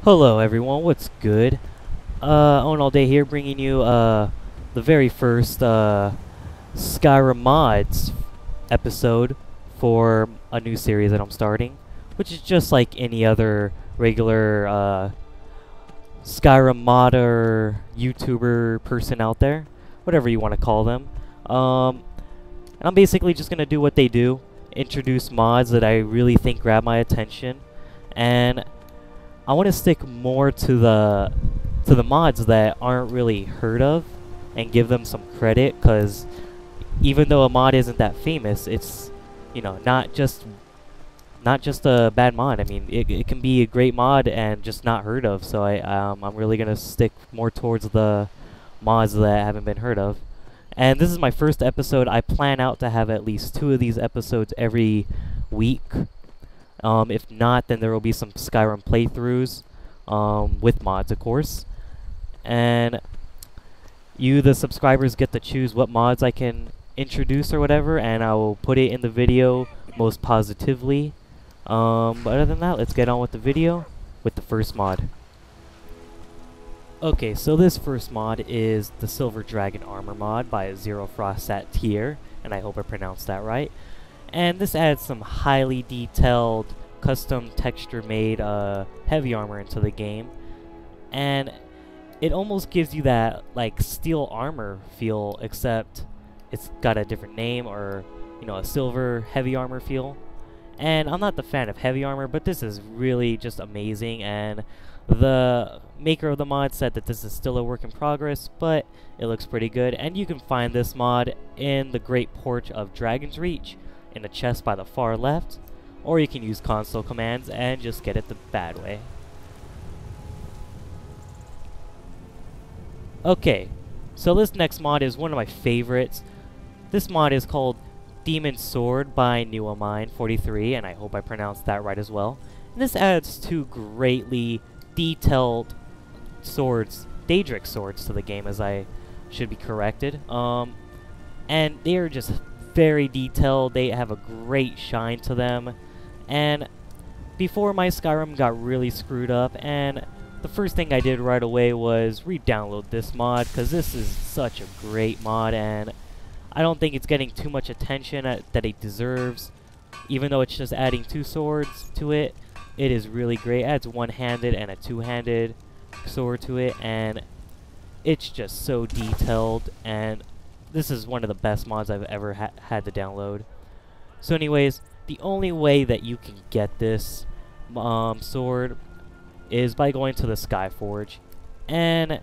Hello everyone, what's good? Owen All Day here, bringing you the very first Skyrim Mods episode for a new series that I'm starting, which is just like any other regular Skyrim modder YouTuber person out there, whatever you want to call them. And I'm basically just gonna do what they do, introduce mods that I really think grab my attention, and I want to stick more to the mods that aren't really heard of and give them some credit, because even though a mod isn't that famous, it's, you know, not just a bad mod. I mean, it can be a great mod and just not heard of. So I'm really gonna stick more towards the mods that haven't been heard of. And this is my first episode. I plan out to have at least 2 of these episodes every week. If not, then there will be some Skyrim playthroughs, with mods, of course. And you, the subscribers, get to choose what mods I can introduce or whatever, and I will put it in the video most positively. But other than that, let's get on with the video with the first mod. Okay, so this first mod is the Silver Dragon Armor mod by Zero Frost at Tier, and I hope I pronounced that right. And this adds some highly detailed, custom texture-made heavy armor into the game, and it almost gives you that like steel armor feel, except it's got a different name, or you know, a silver heavy armor feel. And I'm not the fan of heavy armor, but this is really just amazing, and the maker of the mod said that this is still a work in progress, but it looks pretty good. And you can find this mod in the Great Porch of Dragon's Reach, in a chest by the far left, or you can use console commands and just get it the bad way. Okay, so this next mod is one of my favorites. This mod is called Demon Sword by Newamine43, and I hope I pronounced that right as well. And this adds 2 greatly detailed swords, Daedric swords, to the game, as I should be corrected. And they are just very detailed. They have a great shine to them. And before my Skyrim got really screwed up, and the first thing I did right away was re-download this mod, because this is such a great mod, and I don't think it's getting too much attention that it deserves. Even though it's just adding 2 swords to it, it is really great. It adds one-handed and a two-handed sword to it, and it's just so detailed, and this is one of the best mods I've ever had to download. So anyways, the only way that you can get this sword is by going to the Skyforge, and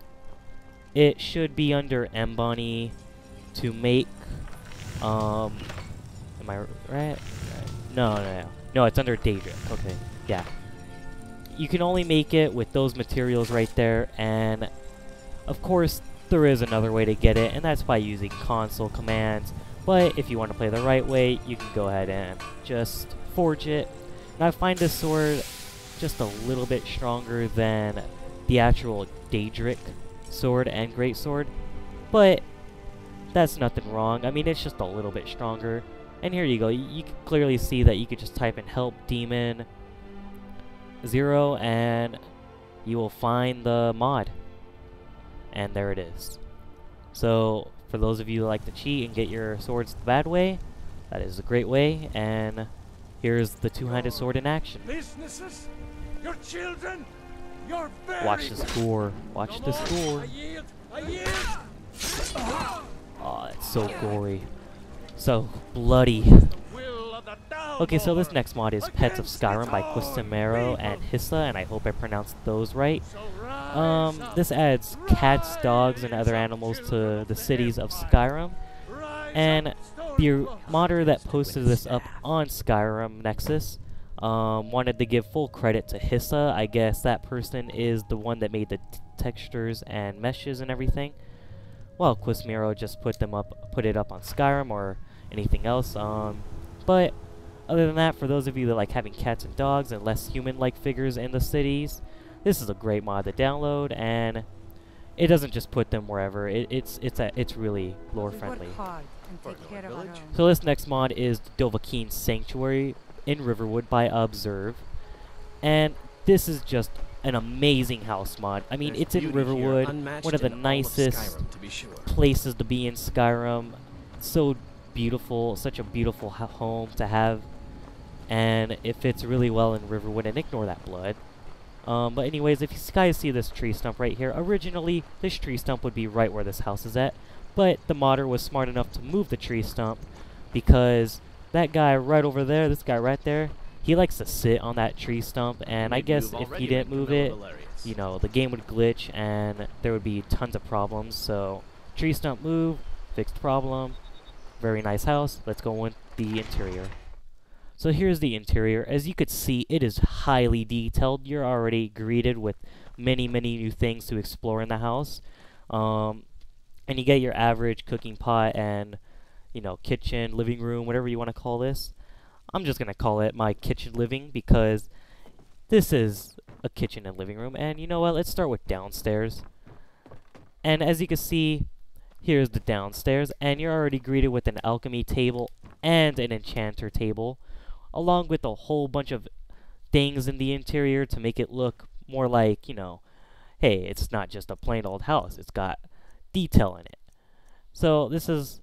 it should be under Embony to make. Am I right? No, it's under Daedric. Okay, yeah. You can only make it with those materials right there, and of course there is another way to get it, and that's by using console commands. But if you want to play the right way, you can go ahead and just forge it. And I find this sword just a little bit stronger than the actual Daedric sword and greatsword, but that's nothing wrong. I mean, it's just a little bit stronger. And here you go. You can clearly see that you could just type in help demon 0 and you will find the mod. And there it is. So for those of you who like to cheat and get your swords the bad way, that is a great way. And here's the two-handed sword in action. Businesses, your children, your Watch the score. Watch the score. I yield. Oh, it's so gory. So bloody. Okay, so this next mod is Pets of Skyrim by Quistamero and Hissa, and I hope I pronounced those right. This adds cats, dogs, and other animals to the cities of Skyrim. And the modder that posted this up on Skyrim Nexus wanted to give full credit to Hissa. I guess that person is the one that made the textures and meshes and everything. Well, Quistamero just put it up on Skyrim or anything else. But other than that, for those of you that like having cats and dogs and less human-like figures in the cities, this is a great mod to download, and it doesn't just put them wherever. It's really lore friendly. So this next mod is Dovakiin Sanctuary in Riverwood by Observe, and this is just an amazing house mod. I mean, There's it's in beauty here Riverwood, unmatched one of the in all nicest Skyrim, to be sure. places to be in Skyrim. So beautiful, such a beautiful home to have, and it fits really well in Riverwood. And ignore that blood. But anyways, if you guys see this tree stump right here, originally this tree stump would be right where this house is at, but the modder was smart enough to move the tree stump because that guy right over there, this guy right there, he likes to sit on that tree stump, and I guess if he didn't move it, you know, the game would glitch and there would be tons of problems. So tree stump move, fixed problem, very nice house. Let's go with the interior. So here's the interior. As you could see, it is highly detailed. You're already greeted with many new things to explore in the house. And you get your average cooking pot and, you know, kitchen, living room, whatever you want to call this. I'm just going to call it my kitchen living because this is a kitchen and living room. And you know what? Let's start with downstairs. And as you can see, here's the downstairs. And you're already greeted with an alchemy table and an enchanter table, along with a whole bunch of things in the interior to make it look more like, you know, hey, it's not just a plain old house. It's got detail in it. So this is,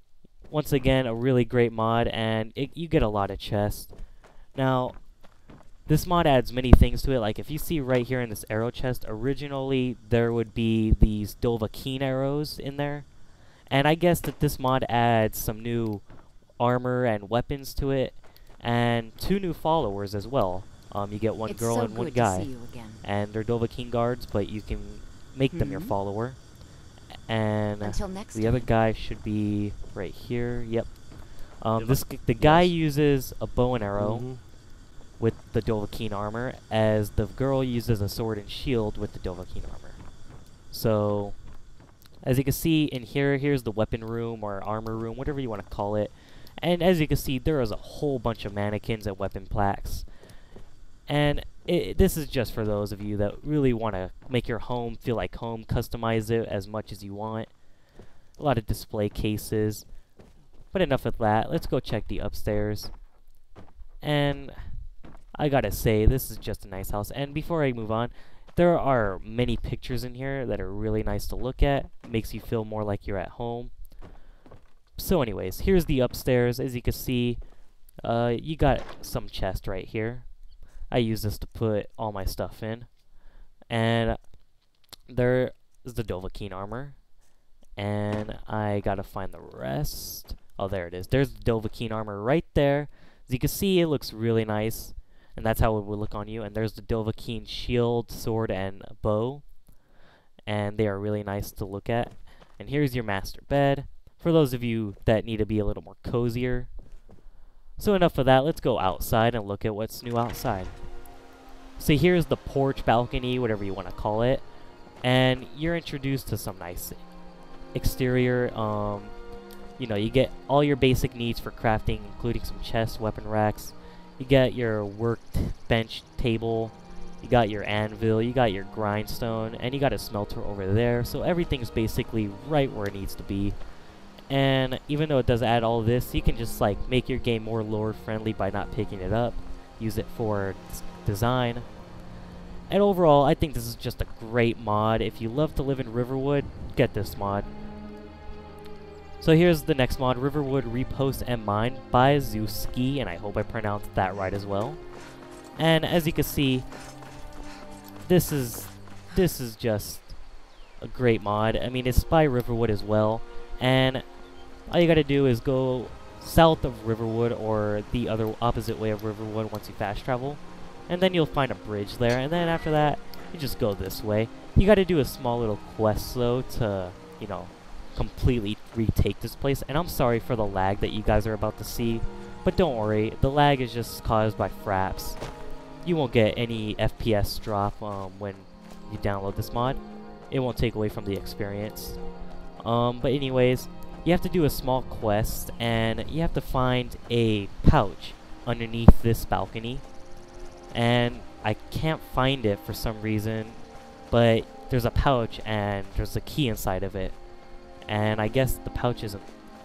once again, a really great mod, and you get a lot of chests. Now, this mod adds many things to it. Like, if you see right here in this arrow chest, originally there would be these Dovakiin arrows in there. And I guess that this mod adds some new armor and weapons to it, and 2 new followers as well. You get one girl and one guy, and they're Dovakiin guards, but you can make them your follower. And the other guy should be right here. Yep. The guy uses a bow and arrow with the Dovakiin armor, as the girl uses a sword and shield with the Dovakiin armor. So, as you can see in here, here's the weapon room or armor room, whatever you want to call it. And as you can see, there is a whole bunch of mannequins and weapon plaques. And this is just for those of you that really want to make your home feel like home, customize it as much as you want. A lot of display cases. But enough of that. Let's go check the upstairs. And I gotta say, this is just a nice house. And before I move on, there are many pictures in here that are really nice to look at. Makes you feel more like you're at home. So anyways, here's the upstairs. As you can see, you got some chest right here. I use this to put all my stuff in. And there is the Dovakiin armor. And I gotta find the rest. Oh, there it is. There's the Dovakiin armor right there. As you can see, it looks really nice. And that's how it would look on you. And there's the Dovakiin shield, sword, and bow. And they are really nice to look at. And here's your master bed, for those of you that need to be a little more cozier. So enough of that, let's go outside and look at what's new outside. So here's the porch, balcony, whatever you want to call it. And you're introduced to some nice exterior. You know, you get all your basic needs for crafting, including some chests, weapon racks. You get your workbench table. You got your anvil, you got your grindstone, and you got a smelter over there. So everything's basically right where it needs to be. And even though it does add all this, you can just like make your game more lore friendly by not picking it up. Use it for design. And overall, I think this is just a great mod. If you love to live in Riverwood, get this mod. So here's the next mod, Riverwood Repose and Mine by Zewski, and I hope I pronounced that right as well. And as you can see, this is just a great mod. I mean, it's by Riverwood as well, and all you gotta do is go south of Riverwood or the other opposite way of Riverwood once you fast travel, and then you'll find a bridge there, and then after that, you just go this way. You gotta do a small little quest though to, you know, completely retake this place. And I'm sorry for the lag that you guys are about to see, but don't worry, the lag is just caused by fraps. You won't get any FPS drop when you download this mod. It won't take away from the experience. But anyways, you have to do a small quest, and you have to find a pouch underneath this balcony. And I can't find it for some reason, but there's a pouch and there's a key inside of it. And I guess the pouch isn't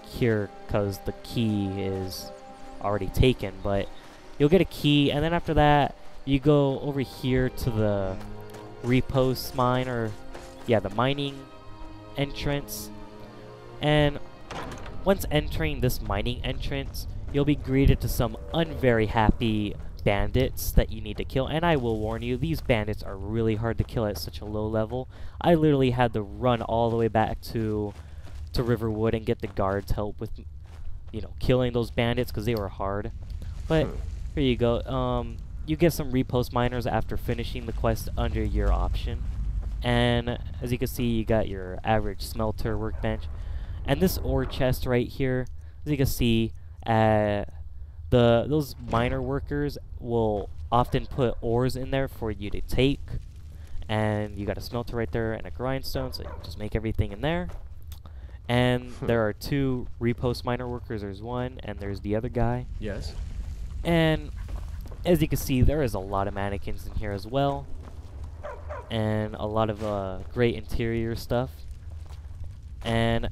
here because the key is already taken, but you'll get a key, and then after that, you go over here to the Repose mine, or yeah, the mining entrance. And once entering this mining entrance, you'll be greeted to some unvery happy bandits that you need to kill. And I will warn you, these bandits are really hard to kill at such a low level. I literally had to run all the way back to Riverwood and get the guards help with, you know, killing those bandits because they were hard. But here you go. You get some Repose miners after finishing the quest under your option. And as you can see, you got your average smelter workbench. And this ore chest right here, as you can see, those miner workers will often put ores in there for you to take. And you got a smelter right there and a grindstone, so you just make everything in there. And there are 2 Repose miner workers. There's one, and there's the other guy. Yes. And as you can see, there is a lot of mannequins in here as well. And a lot of great interior stuff. And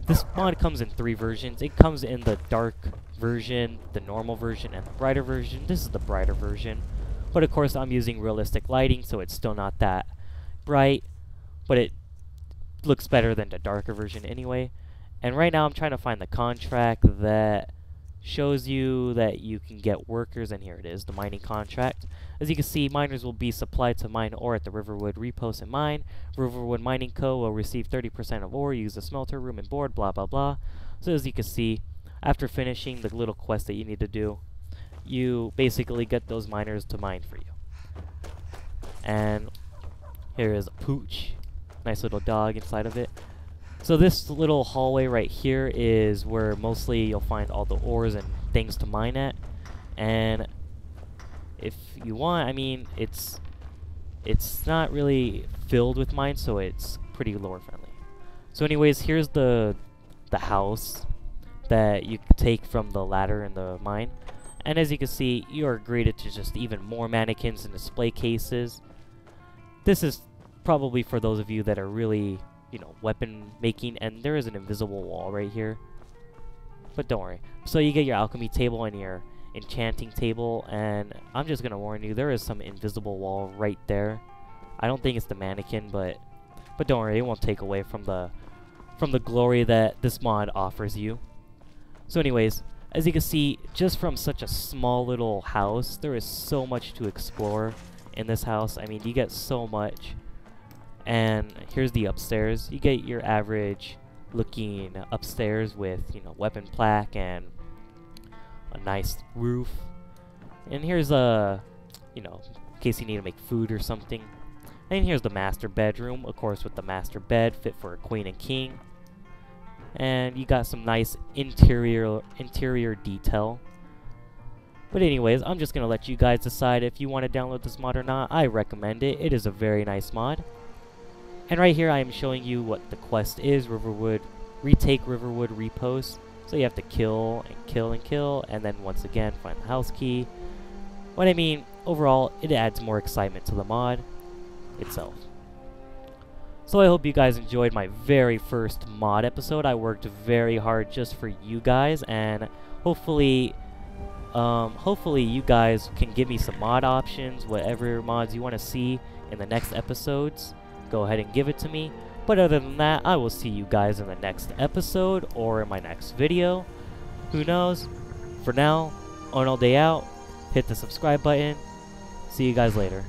this mod comes in 3 versions. It comes in the dark version, the normal version, and the brighter version. This is the brighter version. But of course, I'm using realistic lighting, so it's still not that bright. But it looks better than the darker version anyway. And right now I'm trying to find the contract that shows you that you can get workers, and here it is, the mining contract. As you can see, miners will be supplied to mine ore at the Riverwood Repose and Mine. Riverwood Mining Co. will receive 30% of ore, use a smelter room and board, blah blah blah. So as you can see, after finishing the little quest that you need to do, you basically get those miners to mine for you. And here is a pooch, nice little dog inside of it. So this little hallway right here is where mostly you'll find all the ores and things to mine at. And if you want, I mean, it's not really filled with mines, so it's pretty lore friendly. So anyways, here's the house that you can take from the ladder in the mine. And as you can see, you are greeted to just even more mannequins and display cases. This is probably for those of you that are really, you know, weapon making, and there is an invisible wall right here. But don't worry. So you get your alchemy table and your enchanting table, and I'm just gonna warn you, there is some invisible wall right there. I don't think it's the mannequin, but don't worry, it won't take away from the glory that this mod offers you. So anyways, as you can see, just from such a small little house, there is so much to explore in this house. I mean, you get so much. And here's the upstairs. You get your average looking upstairs with, you know, weapon plaque and a nice roof. And here's a, you know, in case you need to make food or something. And here's the master bedroom, of course, with the master bed fit for a queen and king. And you got some nice interior detail. But anyways, I'm just gonna let you guys decide if you want to download this mod or not. I recommend it. It is a very nice mod. And right here I am showing you what the quest is. Riverwood, retake Riverwood Repose. So you have to kill and kill and kill, and then once again find the house key. What I mean, overall, it adds more excitement to the mod itself. So I hope you guys enjoyed my very first mod episode. I worked very hard just for you guys, and hopefully you guys can give me some mod options, whatever mods you want to see in the next episodes. Go ahead and give it to me. But other than that, I will see you guys in the next episode or in my next video. Who knows? For now, on all day out, hit the subscribe button. See you guys later.